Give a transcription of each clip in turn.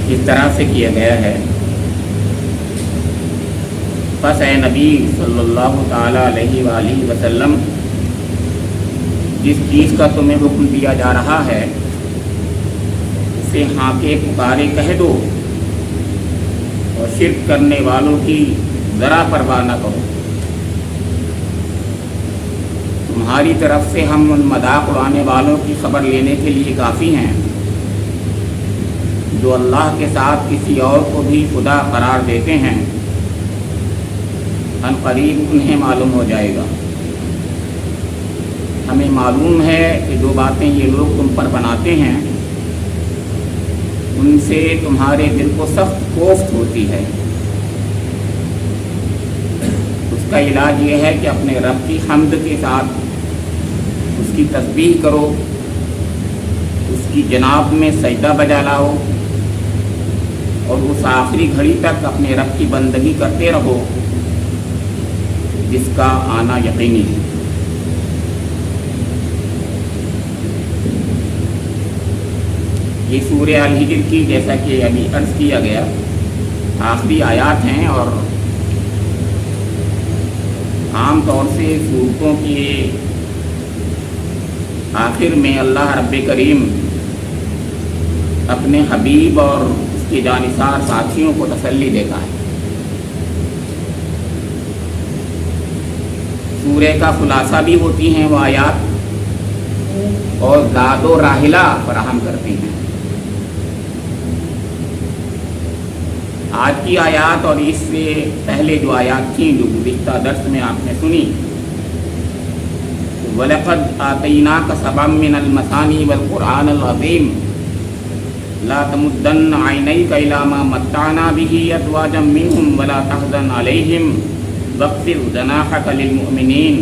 اس طرح سے کیا گیا ہے، پس اے نبی صلی اللہ تعالیٰ علیہ وآلہ وسلم، جس چیز کا تمہیں حکم دیا جا رہا ہے اسے ہاں کے پکارے کہہ دو، اور شرک کرنے والوں کی ذرا پرواہ نہ کرو۔ تمہاری طرف سے ہم ان مذاق اڑانے والوں کی خبر لینے کے لیے کافی ہیں جو اللہ کے ساتھ کسی اور کو بھی خدا قرار دیتے ہیں، ان قریب انہیں معلوم ہو جائے گا۔ ہمیں معلوم ہے کہ جو باتیں یہ لوگ تم پر بناتے ہیں ان سے تمہارے دل کو سخت کوفت ہوتی ہے۔ اس کا علاج یہ ہے کہ اپنے رب کی حمد کے ساتھ اس کی تسبیح کرو، اس کی جناب میں سجدہ بجا لاؤ، اور اس آخری گھڑی تک اپنے رب کی بندگی کرتے رہو جس کا آنا یقینی ہے۔ یہ سورہ الحجر کی، جیسا کہ ابھی عرض کیا گیا، آخری آیات ہیں، اور عام طور سے سورتوں کے آخر میں اللہ رب کریم اپنے حبیب اور اس کے جانثار ساتھیوں کو تسلی دیتا ہے۔ سورہ کا خلاصہ بھی ہوتی ہیں وہ آیات، اور زاد و راحلہ فراہم کرتی ہیں۔ آج کی آیات اور اس سے پہلے جو آیات تھیں جو گزشتہ درس میں آپ نے سنی، وَلَقَدْ آتَيْنَاكَ سَبْعًا مِّنَ الْمَثَانِي وَالْقُرْآنِ الْعَظِيمِ لَا تَمُدَّنَّ عَيْنَيْكَ إِلَىٰ مَا مَتَّعْنَا بِهِ أَزْوَاجًا مِّنْهُمْ وَلَا تَحْزَنْ عَلَيْهِمْ وَاخْفِضْ جَنَاحَكَ لِلْمُؤْمِنِينَ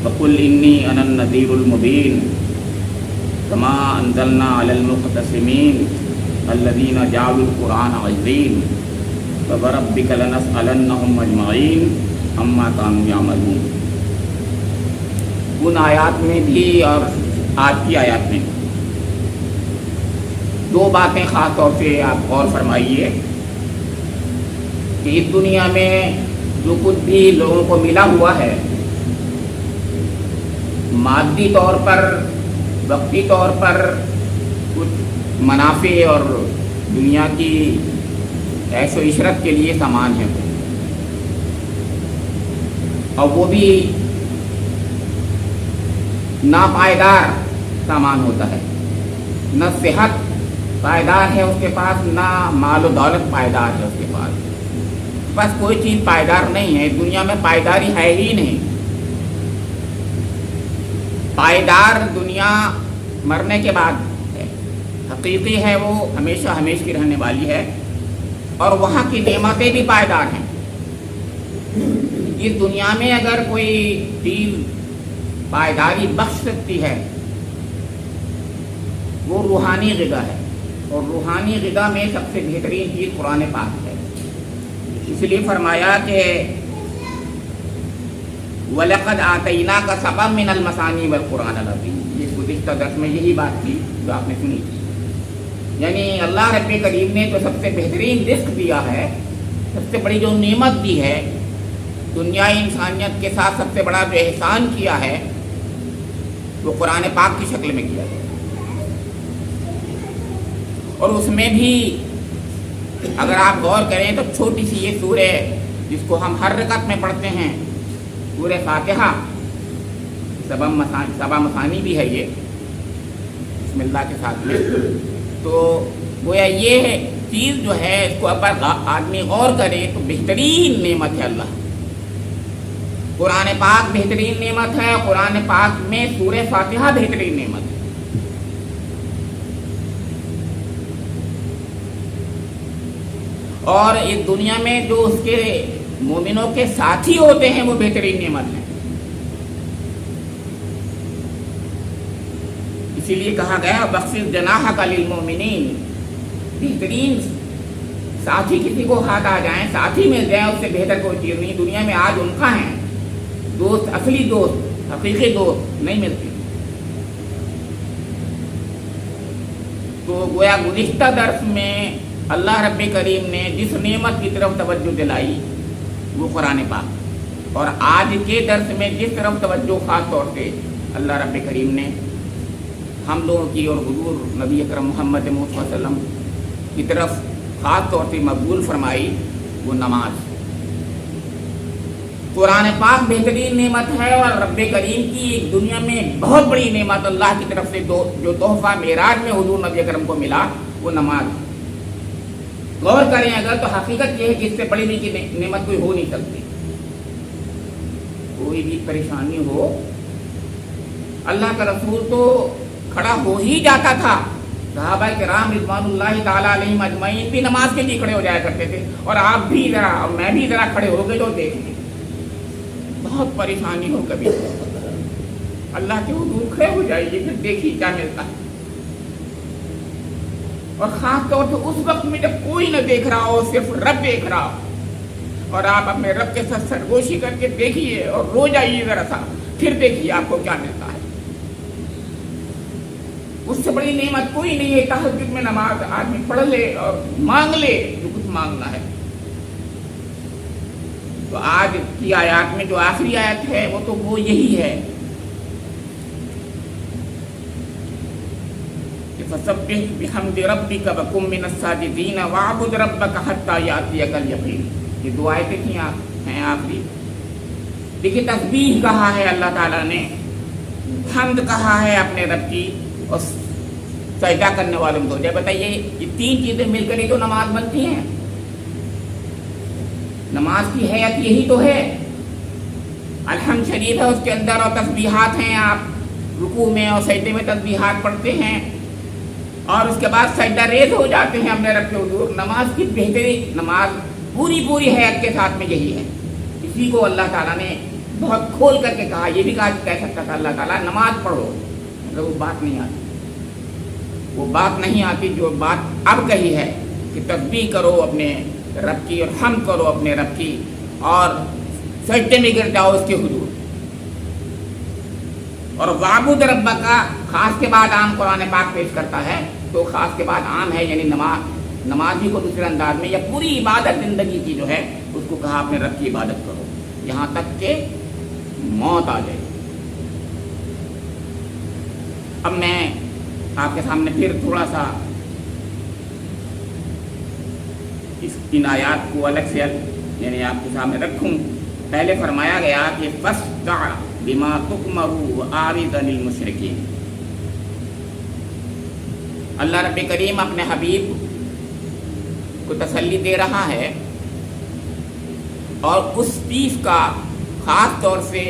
وَقُلْ إِنِّي أَنَا النَّذِيرُ الْمُبِينُ كَمَا أَنزَلْنَا عَلَى الْمُقْتَسِمِينَ الذين جعلوا القرآن عظيم فوربك لنسألنهم أجمعين عما كانوا يعملون۔ ان آیات میں بھی اور آج کی آیات میں دو باتیں خاص طور سے آپ غور فرمائیے کہ اس دنیا میں جو کچھ بھی لوگوں کو ملا ہوا ہے، مادی طور پر، وقتی طور پر کچھ منافع اور دنیا کی عیش و عشرت کے لیے سامان ہے، اور وہ بھی ناپائیدار سامان ہوتا ہے۔ نہ صحت پائیدار ہے اس کے پاس، نہ مال و دولت پائیدار ہے اس کے پاس، بس کوئی چیز پائیدار نہیں ہے۔ دنیا میں پائیداری ہے ہی نہیں۔ پائیدار دنیا مرنے کے بعد ہے، حقیقی ہے، وہ ہمیشہ ہمیشہ کی رہنے والی ہے، اور وہاں کی نعمتیں بھی پائیدار ہیں۔ اس دنیا میں اگر کوئی چیز پائیداری بخش سکتی ہے وہ روحانی غذا ہے، اور روحانی غذا میں سب سے بہترین چیز قرآن پاک ہے۔ اس لیے فرمایا کہ وَلَقَدْ آتَيْنَاكَ سَبْعًا مِّنَ الْمَثَانِي وَالْقُرْآنِ الْعَظِيمِ۔ یہ گزشتہ درس میں یہی بات تھی جو آپ نے سنی تھی، یعنی اللہ رب کریم نے جو سب سے بہترین رزق دیا ہے، سب سے بڑی جو نعمت دی ہے، دنیائی انسانیت کے ساتھ سب سے بڑا جو احسان کیا ہے وہ قرآن پاک کی شکل میں کیا ہے۔ اور اس میں بھی اگر آپ غور کریں تو چھوٹی سی یہ سورہ جس کو ہم ہر رکعت میں پڑھتے ہیں، سورہ فاتحہ، سبع مثانی بھی ہے یہ بسم اللہ کے ساتھ میں، تو گویا یہ چیز جو ہے اس کو اگر آدمی غور کرے تو بہترین نعمت ہے اللہ۔ قرآن پاک بہترین نعمت ہے، قرآن پاک میں سورہ فاتحہ بہترین نعمت ہے۔ اور اس دنیا میں جو اس کے مومنوں کے ساتھی ہوتے ہیں وہ بہترین نعمت ہے۔ اسی لیے کہا گیا بخشش جناحک للمؤمنین، بہترین ساتھی کسی کو ہاتھ آ جائیں، ساتھی مل جائیں، اس سے بہتر کوئی چیز نہیں دنیا میں آج ان کا ہے۔ دوست، اصلی دوست، حقیقی دوست نہیں ملتے۔ تو گویا گزشتہ درس میں اللہ رب کریم نے جس نعمت کی طرف توجہ دلائی وہ قرآن پاک، اور آج کے درس میں جس طرف توجہ خاص طور سے اللہ رب کریم نے ہم لوگوں کی اور حضور نبی اکرم محمد صلی اللہ علیہ وسلم کی طرف خاص طور سے مقبول فرمائی وہ نماز۔ قرآن پاک بہترین نعمت ہے، اور رب کریم کی ایک دنیا میں بہت بڑی نعمت اللہ کی طرف سے جو تحفہ معراج میں حضور نبی اکرم کو ملا وہ نماز۔ غور کریں اگر تو حقیقت یہ ہے کہ اس سے بڑی نعمت کوئی ہو نہیں سکتی۔ کوئی بھی پریشانی ہو اللہ کا رسول تو کھڑا ہو ہی جاتا تھا، صحابہ کرام رضوان اللہ تعالیٰ علیہم اجمعین بھی نماز کے لیے کھڑے ہو جایا کرتے تھے، اور آپ بھی ذرا اور میں بھی ذرا کھڑے ہو گئے تو دیکھیں بہت پریشانی ہو کبھی اللہ کے حضور کھڑے ہو جائیے، پھر دیکھیے کیا ملتا ہے۔ اور خاص طور سے اس وقت میں جب کوئی نہ دیکھ رہا ہو، صرف رب دیکھ رہا ہو، اور آپ اپنے رب کے ساتھ سرگوشی کر کے دیکھیے اور رو جائیے ذرا سا، پھر دیکھیے آپ کو کیا ملتا ہے۔ اس سے بڑی نعمت کوئی نہیں ہے۔ تہجد میں نماز آدمی پڑھ لے اور مانگ لے جو کچھ مانگنا ہے۔ تو آج کی آیات میں جو آخری آیت ہے وہ تو وہ یہی ہے کہ فَسَبِّحْ بِحَمْدِ رَبِّكَ وَكُن مِّنَ السَّاجِدِينَ وَاعْبُدْ رَبَّكَ حَتَّىٰ يَأْتِيَكَ الْيَقِينُ۔ یہ دو آیتیں تھیں ہیں آخری۔ دیکھیے تسبیح کہا ہے اللہ تعالیٰ نے، حمد کہا ہے اپنے رب کی، اور سجدہ کرنے والوں کو جب بتائیے یہ تین چیزیں مل کر ہی تو نماز بنتی ہیں۔ نماز کی حیت یہی تو ہے۔ الحمد شریف ہے اس کے اندر، اور تسبیحات ہیں، آپ رکوع میں اور سجدے میں تسبیحات پڑھتے ہیں، اور اس کے بعد سجدہ ریز ہو جاتے ہیں اپنے رب کے حضور۔ نماز کی بہترین، نماز پوری حیت کے ساتھ میں یہی ہے۔ اسی کو اللہ تعالیٰ نے بہت کھول کر کے کہا، یہ بھی کہہ سکتا تھا اللہ تعالیٰ نماز پڑھو، مگر وہ بات نہیں آتی، وہ بات نہیں آتی جو بات اب کہی ہے کہ تسبیح کرو اپنے رب کی، اور حمد کرو اپنے رب کی، اور سجدے میں گر جاؤ اس کے حضور۔ اور وعبد ربک کا خاص کے بعد عام قرآن پاک پیش کرتا ہے، تو خاص کے بعد عام ہے، یعنی نماز ہی کو دوسرے انداز میں یا پوری عبادت زندگی کی جو ہے اس کو کہا اپنے رب کی عبادت کرو یہاں تک کہ موت آ جائے۔ اب میں آپ کے سامنے پھر تھوڑا سا ان آیات کو الگ سے یعنی آپ کے سامنے رکھوں۔ پہلے فرمایا گیا کہ فَاسْتَعْ بِمَا تُؤْمَرُ وَأَعْرِضْ عَنِ الْمُشْرِكِينَ۔ اللہ رب کریم اپنے حبیب کو تسلی دے رہا ہے، اور اس چیز کا خاص طور سے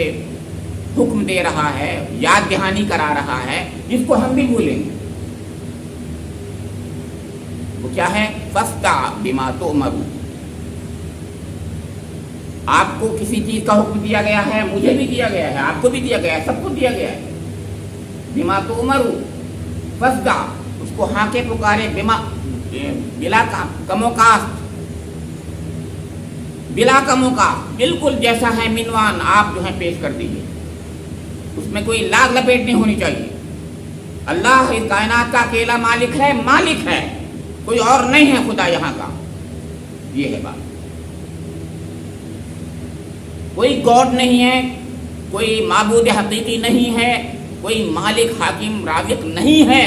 حکم دے رہا ہے، یاد دہانی کرا رہا ہے، جس کو ہم بھی بھولیں گے۔ وہ کیا ہے؟ فَاسْتَعْ بِمَا تُؤْمَرُ۔ آپ کو کسی چیز کا حکم دیا گیا ہے، مجھے بھی دیا گیا ہے، آپ کو بھی دیا گیا ہے، سب کو دیا گیا ہے۔ بِمَا تُؤْمَرُ فَاسْتَعْ، اس کو ہاں کے پکارے، بلا کم و کاست، بلا کم و کاست، بالکل جیسا ہے منوان آپ جو ہے پیش کر دیجیے، اس میں کوئی لاگ لپیٹ نہیں ہونی چاہیے۔ اللہ اس کائنات کا اکیلا مالک ہے، کوئی اور نہیں ہے خدا یہاں کا، یہ ہے بات۔ کوئی گاڈ نہیں ہے، کوئی معبود حقیقی نہیں ہے، کوئی مالک حاکم رازق نہیں ہے،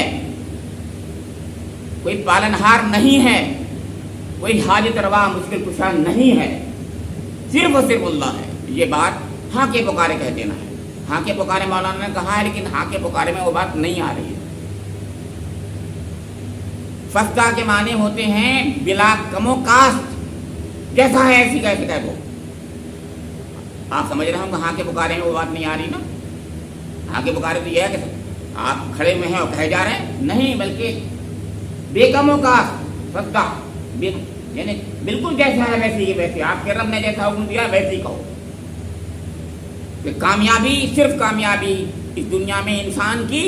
کوئی پالنہار نہیں ہے، کوئی حاجت روا مشکل کشا نہیں ہے، صرف اور صرف اللہ ہے۔ یہ بات ہاں کے پکارے کہہ دینا ہے۔ ہاں کے پکارے مولانا نے کہا ہے، لیکن ہاں کے پکارے میں وہ بات نہیں آ رہی ہے۔ فستا کے معنی ہوتے ہیں بلا کم و کاست، جیسا ہے ایسی کیسے کہہ دو۔ آپ سمجھ رہے ہوں کہ ہاں کے پکارے میں وہ بات نہیں آ رہی نا۔ ہاں کے پکارے تو یہ ہے کہ آپ کھڑے ہوئے ہیں اور کہے جا رہے ہیں، نہیں، بلکہ بے کم و کاست، فستا یعنی بالکل جیسا ہے ویسے ہی ویسے، آپ کے رب نے جیسا حکم دیا ویسے ہی کہو۔ کہ کامیابی، صرف کامیابی اس دنیا میں انسان کی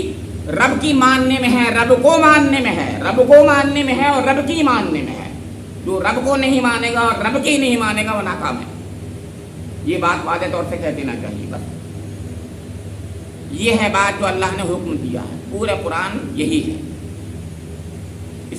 رب کی ماننے میں ہے، رب کو ماننے میں ہے، رب کو ماننے میں ہے اور رب کی ماننے میں ہے۔ جو رب کو نہیں مانے گا اور رب کی نہیں مانے گا وہ ناکام ہے۔ یہ بات واضح طور سے کہہ دینا چاہیے بس۔ یہ ہے بات جو اللہ نے حکم دیا ہے، پورا قرآن یہی ہے۔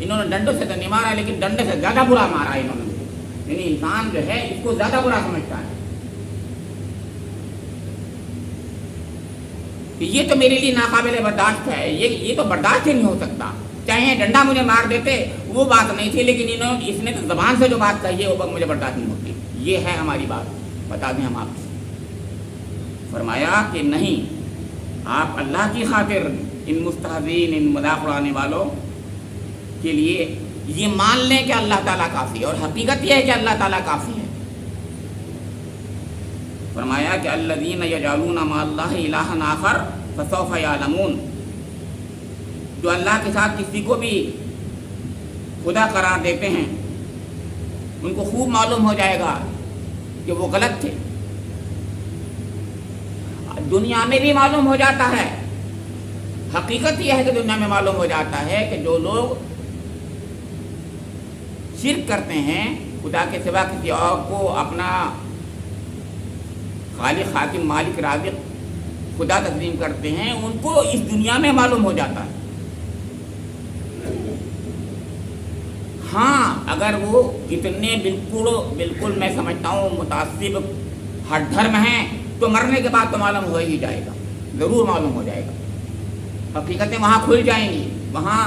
انہوں نے ڈنڈوں سے تو نہیں مارا لیکن ڈنڈے سے زیادہ برا مارا انہوں نے. یعنی انسان جو ہے اس کو زیادہ برا سمجھتا ہے. یہ تو میرے لیے ناقابل برداشت ہے, یہ تو برداشت ہی نہیں ہو سکتا. چاہے ڈنڈا مجھے مار دیتے وہ بات نہیں تھی, لیکن اس نے تو زبان سے جو بات کہی ہے وہ مجھے برداشت نہیں ہوتی. یہ ہے ہماری بات, بتا دیں ہم آپ کو. فرمایا کہ نہیں, آپ اللہ کی خاطر ان مستہزئین, ان مذاق اڑانے والوں کے لیے یہ مان لیں کہ اللہ تعالیٰ کافی ہے, اور حقیقت یہ ہے کہ اللہ تعالیٰ کافی ہے. فرمایا کہ الذین یجعلون مع اللہ الہا آخر فسوف یعلمون, جو اللہ کے ساتھ کسی کو بھی خدا قرار دیتے ہیں ان کو خوب معلوم ہو جائے گا کہ وہ غلط تھے. دنیا میں بھی معلوم ہو جاتا ہے, حقیقت یہ ہے کہ دنیا میں معلوم ہو جاتا ہے کہ جو لوگ شرک کرتے ہیں, خدا کے سوا کسی اور کو اپنا خالق, حاکم, مالک, رازق, خدا تسلیم کرتے ہیں, ان کو اس دنیا میں معلوم ہو جاتا ہے. ہاں اگر وہ اتنے بالکل میں سمجھتا ہوں متعصب ہر دھرم ہیں تو مرنے کے بعد تو معلوم ہو ہی جائے گا, ضرور معلوم ہو جائے گا. حقیقتیں وہاں کھل جائیں گی, وہاں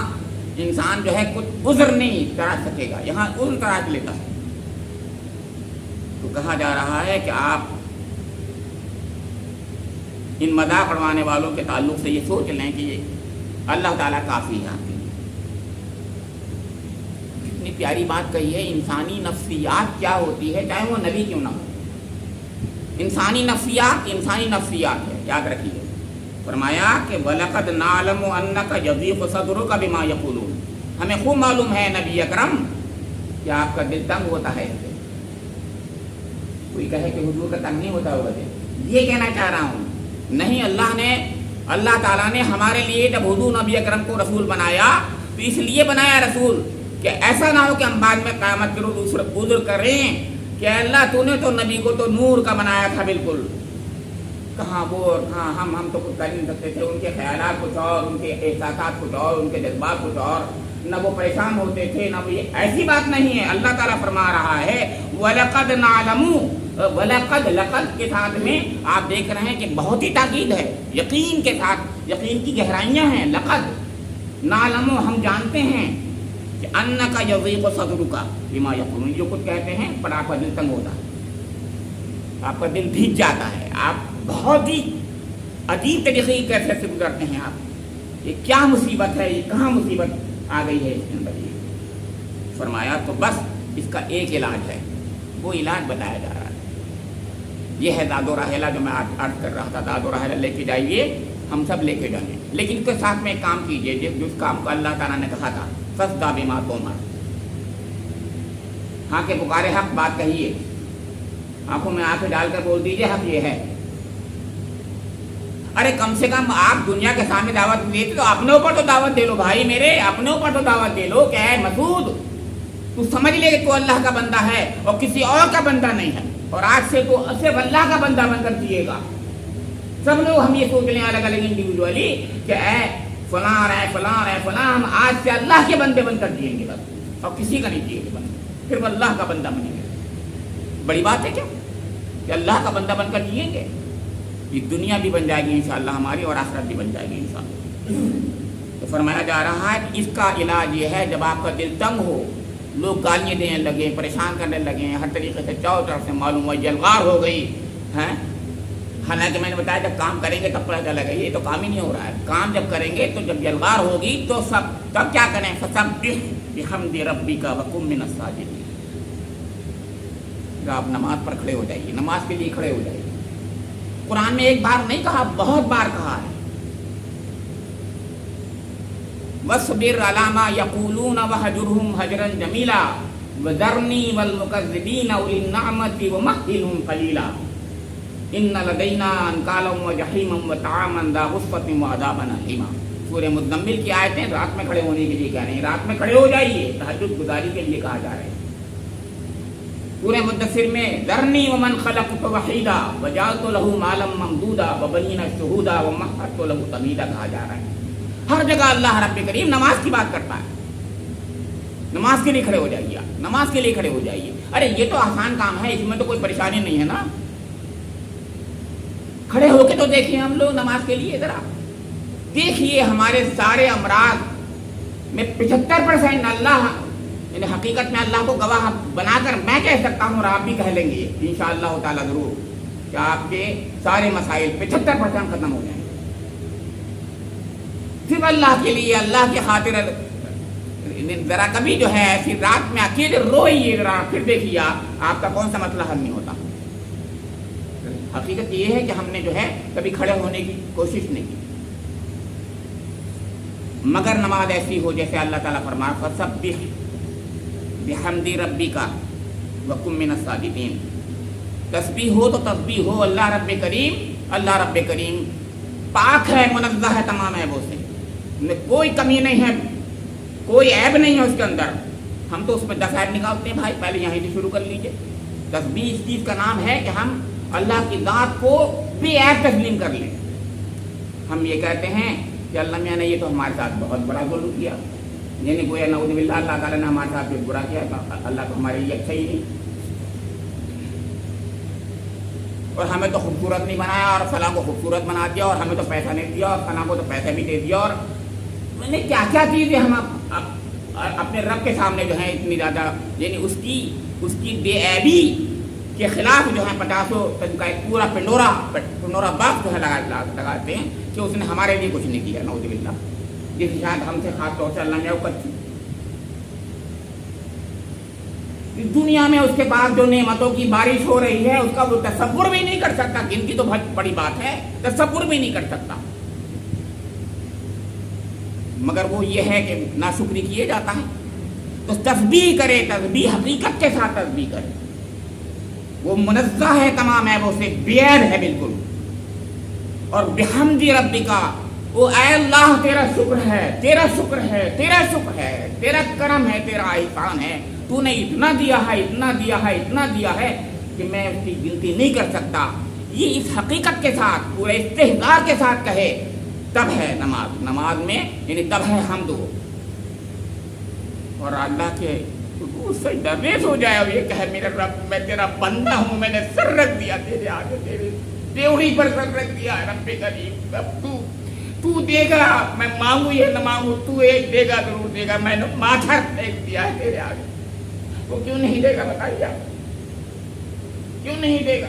انسان جو ہے کچھ عذر نہیں تراش سکے گا, یہاں عذر تراش لیتا ہے. تو کہا جا رہا ہے کہ آپ ان مذاق اڑوانے والوں کے تعلق سے یہ سوچ لیں کہ یہ اللہ تعالیٰ کافی ہے. کتنی پیاری بات کہی ہے. انسانی نفسیات کیا ہوتی ہے, چاہے وہ نبی کیوں نہ ہو. انسانی نفسیات ہے, یاد رکھیے. فرمایا کہ وَلَقَدْ نَعْلَمُ أَنَّكَ يَضِيقُ صَدْرُكَ بِمَا يَقُولُونَ, ہمیں خوب معلوم ہے نبی اکرم کہ آپ کا دل تنگ ہوتا ہے. کوئی کہے کہ حضور کا تنگ نہیں ہوتا ہوگا, یہ کہنا چاہ رہا ہوں نہیں. اللہ تعالیٰ نے ہمارے لیے جب حضور نبی اکرم کو رسول بنایا تو اس لیے بنایا رسول کہ ایسا نہ ہو کہ ہم بعد میں قیامت کے روز عذر کریں کہ اللہ تو نے تو نبی کو تو نور کا بنایا تھا بالکل, کہاں وہ, ہاں ہم تو کچھ کر نہیں سکتے تھے. ان کے خیالات کچھ اور, ان کے احساسات کچھ اور, ان کے جذبات کچھ اور, نہ وہ پریشان ہوتے تھے نہ وہ. ایسی بات نہیں ہے. اللہ تعالیٰ فرما رہا ہے وَلَقَدْ نَعْلَمُ, لقد کے ساتھ میں آپ دیکھ رہے ہیں کہ بہت ہی تاکید ہے, یقین کے ساتھ, یقین کی گہرائیاں ہیں. لقد نعلم, ہم جانتے ہیں کہ انک یضیق صدرک بما یقولون, جو کچھ کہتے ہیں پر آپ کا دل تنگ ہوتا ہے, آپ کا دل بھیگ جاتا ہے, آپ بہت ہی عجیب طریقے کی کیفیت سے گزرتے ہیں. آپ یہ کیا مصیبت ہے, یہ کہاں مصیبت آ گئی ہے اس کے اندر. فرمایا تو بس اس کا ایک علاج ہے, وہ علاج بتایا جا رہا ہے. یہ ہے داد و راہلہ جو میں عرض کر رہا تھا. داد و راہلہ لے کے جائیے, ہم سب لے کے جائیں, لیکن اس کے ساتھ میں ایک کام کیجیے جس کام کو اللہ تعالیٰ نے کہا تھا فاصدع بما تؤمر. ہاں کہ پکارے حق بات کہیے, آنکھوں میں آنکھیں ڈال کر بول دیجیے حق یہ ہے. ارے کم سے کم آپ دنیا کے سامنے دعوت دیتے تو اپنے اوپر تو دعوت دے لو بھائی میرے, اپنے اوپر تو دعوت دے لو. کیا ہے مسعود, تو سمجھ لے کہ تو اللہ کا بندہ ہے اور کسی اور کا بندہ نہیں ہے, اور آج سے تو صرف اللہ کا بندہ بن کر جیے گا. سب لوگ ہم یہ سوچ لیں الگ الگ انڈیویجولی کہ اے فلاں رہے فلاں رہے فلاں, ہم آج سے اللہ کے بندے بن کر جیئیں گے بس, اور کسی کا نہیں جیے گے بندہ, پھر وہ اللہ کا بندہ بنیں گے. بڑی بات ہے کیا کہ اللہ کا بندہ بن کر جیئیں گے. یہ دنیا بھی بن جائے گی انشاءاللہ ہماری, اور آخرت بھی بن جائے گی انشاءاللہ. تو فرمایا جا رہا ہے کہ اس کا علاج یہ ہے, جب آپ کا دل تنگ ہو, لوگ گالیاں دینے لگے, پریشان کرنے لگے, ہر طریقے سے چاروں طرف سے معلوم ہوا جلغار ہو گئی ہے. حالانکہ میں نے بتایا جب کام کریں گے تب پتہ چلے گا یہ تو کام ہی نہیں ہو رہا ہے. کام جب کریں گے تو جب جلغار ہوگی تو سب تب کیا کریں, فسبح بحمد ربک وکن من الساجدین. آپ نماز پر کھڑے ہو جائیے, نماز کے لیے کھڑے ہو جائیے. قرآن میں ایک بار نہیں کہا, بہت بار کہا ہے. وَاصْبِرْ عَلَىٰ مَا يَقُولُونَ وَاهْجُرْهُمْ هَجْرًا جَمِيلًا وَذَرْنِي وَالْمُكَذِّبِينَ أُولِي النَّعْمَةِ وَمَهِّلْهُمْ قَلِيلًا إِنَّ لَدَيْنَا أَنْكَالًا وَجَحِيمًا وَطَعَامًا ذَا غُصَّةٍ وَعَذَابًا أَلِيمًا. سورہ مزمل کی آیتیں رات میں کھڑے ہونے کے لیے کہہ رہے ہیں, رات میں کھڑے ہو جائیے, تہجد گزاری کے لیے کہا جا رہا ہے. سورہ مدثر میں ذرنی ومن خلقت وحیدا وجعلت له مالا ممدودا وبنین شہودا ومہدت له تمہیدا کہا جا رہا ہے. ہر جگہ اللہ رب کریم نماز کی بات کرتا ہے. نماز کے لیے کھڑے ہو جائیے، آپ نماز کے لیے کھڑے ہو جائیے. ارے یہ تو آسان کام ہے، اس میں تو کوئی پریشانی نہیں ہے نا. کھڑے ہو کے تو دیکھیے ہم لوگ نماز کے لیے. ذرا دیکھیے ہمارے سارے امراض میں 75% اللہ، یعنی حقیقت میں اللہ کو گواہ بنا کر میں کہہ سکتا ہوں اور آپ بھی کہہ لیں گے انشاءاللہ تعالیٰ ضرور کہ آپ کے سارے مسائل 75% ختم ہو جائیں گے. صرف اللہ کے لیے، اللہ کی خاطر ذرا کبھی جو ہے ایسی رات میں اکیلے روئیے ذرا، پھر دیکھیے آپ کا کون سا مسئلہ حل نہیں ہوتا. حقیقت یہ ہے کہ ہم نے جو ہے کبھی کھڑے ہونے کی کوشش نہیں کی، مگر نماز ایسی ہو جیسے اللہ تعالیٰ فرمایا فسبح بحمد ربک وکن من الساجدین. تسبیح ہو تو تسبیح ہو، اللہ رب کریم پاک ہے، منزہ ہے تمام عیبوں سے، کوئی کمی نہیں ہے، کوئی عیب نہیں ہے اس کے اندر. ہم تو اس میں 10 عیب نکالتے ہیں بھائی، پہلے یہیں سے شروع کر لیجئے. تسبیح اس چیز کا نام ہے کہ ہم اللہ کی ذات کو بے عیب تسلیم کر لیں. ہم یہ کہتے ہیں کہ اللہ میاں نے یہ تو ہمارے ساتھ بہت بڑا ظلم کیا، یعنی گویا نعوذ باللہ اللہ تعالیٰ نے ہمارے ساتھ برا کیا، اللہ تو ہمارے لیے اچھا ہی نہیں، اور ہمیں تو خوبصورت نہیں بنایا اور فلاں کو خوبصورت بنا دیا، اور ہمیں تو پیسہ نہیں دیا اور فلاں کو تو پیسہ بھی دے دیا، اور میں نے کیا کیا چیزیں ہم اپنے رب کے سامنے جو ہے اتنی زیادہ، یعنی اس کی بے عیبی کے خلاف جو ہے 50 کا ایک پورا پنڈورا باغ جو ہے لگاتے ہیں کہ اس نے ہمارے لیے کچھ نہیں کیا نعوذ باللہ، جس شاید ہم سے خاص طور سے اللہ نے اوقات کی. دنیا میں اس کے بعد جو نعمتوں کی بارش ہو رہی ہے اس کا وہ تصور بھی نہیں کر سکتا. گنتی تو بہت بڑی بات ہے، تصور بھی نہیں کر سکتا، مگر وہ یہ ہے کہ ناشکری کیے جاتا ہے. تو تسبیح کرے، تسبیح حقیقت کے ساتھ تسبیح کرے. وہ منزہ ہے تمام عیبوں سے، بے عیب ہے بالکل. اور بحمد ربک، وہ اے اللہ تیرا شکر ہے، تیرا شکر ہے، تیرا شکر ہے، تیرا کرم ہے، تیرا احسان ہے، تو نے اتنا دیا ہے، اتنا دیا ہے، اتنا دیا ہے کہ میں اس کی گنتی نہیں کر سکتا. یہ اس حقیقت کے ساتھ پورے استحضار کے ساتھ کہے تب ہے نماز میں، یعنی تب ہے حمد. اور اللہ کے سجدہ ریز ہو جائے اور یہ کہے میرے رب میں تیرا بندہ ہوں، میں نے سر رکھ دیا تیرے آگے، تیرے ڈیوڑی پر سر رکھ دیا. رب کریم اب تو دے گا، میں مانگوں یا نہ مانگوں تو ایک دے گا، ضرور دے گا. میں نے ماتھا پھینک دیا ہے تیرے آگے، وہ کیوں نہیں دے گا بتائیے آپ، کیوں نہیں دے گا؟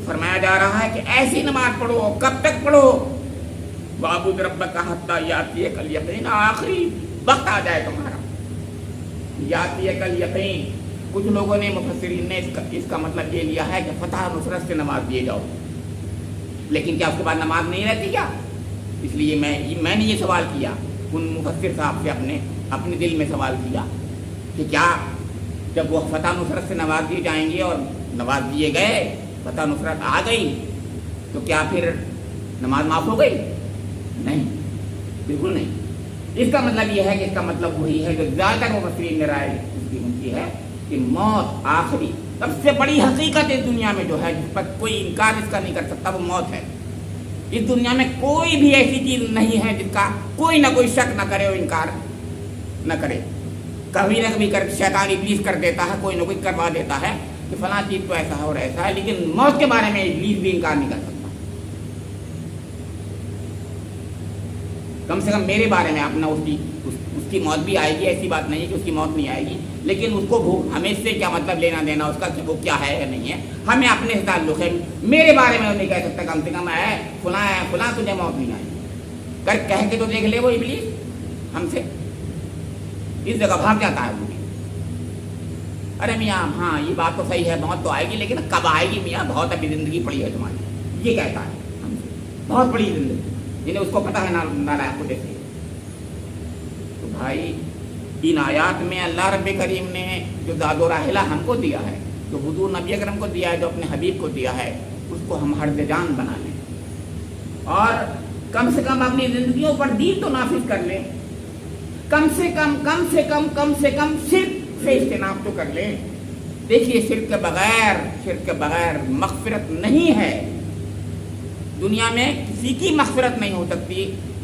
فرمایا جا رہا ہے کہ ایسی نماز پڑھو. کب تک پڑھو؟ وَاعْبُدْ رَبَّكَ حَتَّىٰ يَأْتِيَكَ الْيَقِينُ، آخری وقت آ جائے تمہارا. یاتیک الیقین. کچھ لوگوں نے مفسرین نے اس کا مطلب یہ لیا ہے کہ فتح نصرت سے نماز دیے جاؤ، لیکن کیا اس کے بعد نماز نہیں رہتی کیا؟ اس لیے میں نے یہ سوال کیا ان مفسر صاحب سے، اپنے دل میں سوال کیا کہ کیا جب وہ فتح نصرت سے نواز دیے جائیں گے اور نواز دیے گئے، فتح نصرت آ گئی، تو کیا پھر نماز معاف ہو گئی؟ نہیں، بالکل نہیں. اس کا مطلب یہ ہے کہ اس کا مطلب وہی ہے جو زیادہ تر مفسرین نے رائے اس کی ان کی ہے کہ موت آخری سب سے بڑی حقیقت اس دنیا میں جو ہے جس پر کوئی انکار اس کا نہیں کر سکتا، وہ موت ہے. اس دنیا میں کوئی بھی ایسی چیز نہیں ہے جس کا کوئی نہ کوئی شک نہ کرے اور انکار نہ کرے. کبھی نہ کبھی شیطان ابلیس کر دیتا ہے، کوئی نہ کوئی کروا دیتا ہے کہ فلاں چیز تو ایسا ہے اور ایسا ہے، لیکن موت کے بارے میں ابلیس بھی انکار نہیں کر سکتا. کم سے کم میرے بارے میں اپنا اس کی موت بھی آئے گی، ایسی بات نہیں ہے کہ اس کی موت نہیں آئے گی، لیکن اس کو ہمیں اس سے کیا مطلب لینا دینا اس کا کہ وہ کیا ہے یا نہیں ہے، ہمیں اپنے سے تعلق ہے. میرے بارے میں وہ نہیں کہہ سکتا کم سے کم ہے فلاں تجھے موت نہیں آئی کہہ کے تو دیکھ لے وہ ابلیس ہم سے اس جگہ بھاگ جاتا ہے. وہ ارے میاں ہاں یہ بات تو صحیح ہے، موت تو آئے گی، لیکن کب آئے گی میاں؟ بہت ابھی زندگی پڑی ہے تمہاری، یہ کہتا ہے ہم سے، بہت بڑی زندگی، جنہیں اس کو پتہ ہے نالائق کو دیکھے. تو بھائی ان آیات میں اللہ رب کریم نے جو داد و راحلہ ہم کو دیا ہے، جو حضور نبی اکرم کو دیا ہے، جو اپنے حبیب کو دیا ہے، اس کو ہم ہر جان بنا لیں اور کم سے کم اپنی زندگیوں پر دین تو نافذ کر لیں. کم سے کم شرک سے اجتناب تو کر لیں. دیکھیے شرک کے بغیر مغفرت نہیں ہے. دنیا میں کسی کی مغفرت نہیں ہو سکتی